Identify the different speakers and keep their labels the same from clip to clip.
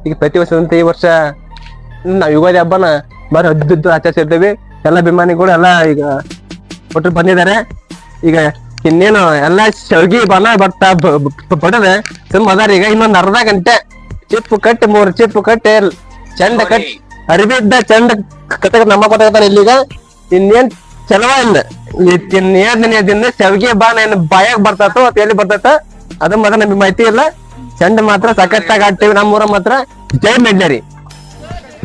Speaker 1: ಈಗ ಪ್ರತಿ ವರ್ಷದಂತೆ ಈ ವರ್ಷ ನಾವ್ ಯುಗಾದಿ ಹಬ್ಬನ ಬಾರಿ ಅದ್ದುದ್ದು ಆಚರಿಸಿರ್ತೀವಿ. ಎಲ್ಲ ಅಭಿಮಾನಿಗಳು ಎಲ್ಲ ಈಗ ಒಟ್ಟು ಬಂದಿದ್ದಾರೆ. ಈಗ ಇನ್ನೇನು ಎಲ್ಲಾ ಶಾವಿಗೆ ಬಣ ಬಡದೆ ತುಂಬ ಅದಾರ. ಈಗ ಇನ್ನೊಂದ್ ಅರ್ಧ ಗಂಟೆ ಚಿಪ್ಪು ಕಟ್ಟಿ 3 ಚಿಪ್ಪು ಕಟ್ಟಿ ಚಂಡ ಕಟ್ಟಿ ಅರಿಬಿದ್ದ ಚಂಡ ಕತ್ತ ನಮ್ಮ ಕೊಟ್ಟಾರ. ಇಲ್ಲಿಗ ಇನ್ನೇನ್ ಚಲವ ಇಲ್ಲ. ಇನ್ನೇನ್ ಶಾವಿಗೆ ಬಾಣ ಏನ್ ಬಾಯಾಗ ಬರ್ತತೋ ಅಥವಾ ಎಲ್ಲಿ ಬರ್ತತ ಅದು ಮಾತ್ರ ನಮ್ಗೆ ಮಾಹಿತಿ ಇಲ್ಲ. ಚಂಡ ಮಾತ್ರ ಸಖತ್ತಾಗಿ ಆಡ್ತೀವಿ ನಮ್ಮೂರ ಮಾತ್ರ. ಜೈ ಮೆಡ್ಲರಿ.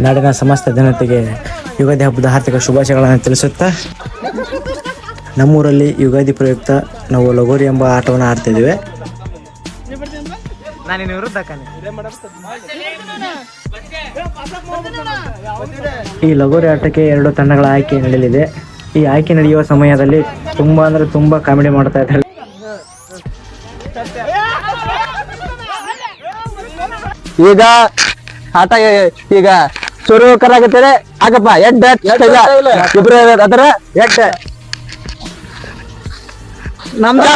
Speaker 2: ನಾಡಿನ ಸಮಸ್ತ ಜನತೆಗೆ ಯುಗಾದಿ ಹಬ್ಬದ ಹಾರ್ದಿಕ ಶುಭಾಶಯಗಳನ್ನು ತಿಳಿಸುತ್ತಾ, ನಮ್ಮೂರಲ್ಲಿ ಯುಗಾದಿ ಪ್ರಯುಕ್ತ ನಾವು ಲಗೋರಿ ಎಂಬ ಆಟವನ್ನು ಆಡ್ತಿದ್ದೇವೆ. ಈ ಲಗೋರಿ ಆಟಕ್ಕೆ 2 ತಂಡಗಳ ಆಯ್ಕೆ ನಡೆಯಲಿದೆ. ಈ ಆಯ್ಕೆ ನಡೆಯುವ ಸಮಯದಲ್ಲಿ ತುಂಬಾ ಕಾಮಿಡಿ ಮಾಡ್ತಾ ಇದ್ದಾರೆ.
Speaker 1: ಈಗ ಆಟ ಈಗ ಶುರು ಕರಾಗತ್ತದೆ. ಆಗಪ್ಪ ಇಬ್ರು ಅದರ ನಮ್ದ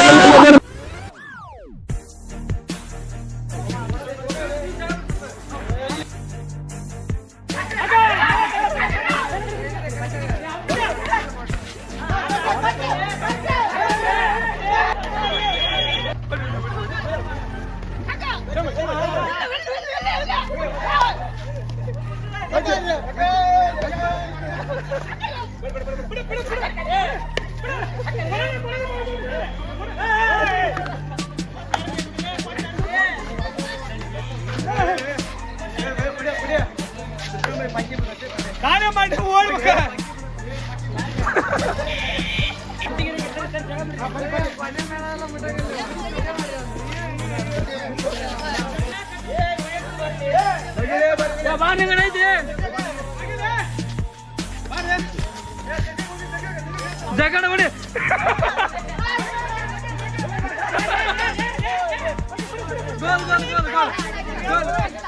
Speaker 1: ಜಗಳ ಹೊಡಿ ಗೋಲ್ ಗೋಲ್ ಗೋಲ್ ಗೋಲ್ ಗೋಲ್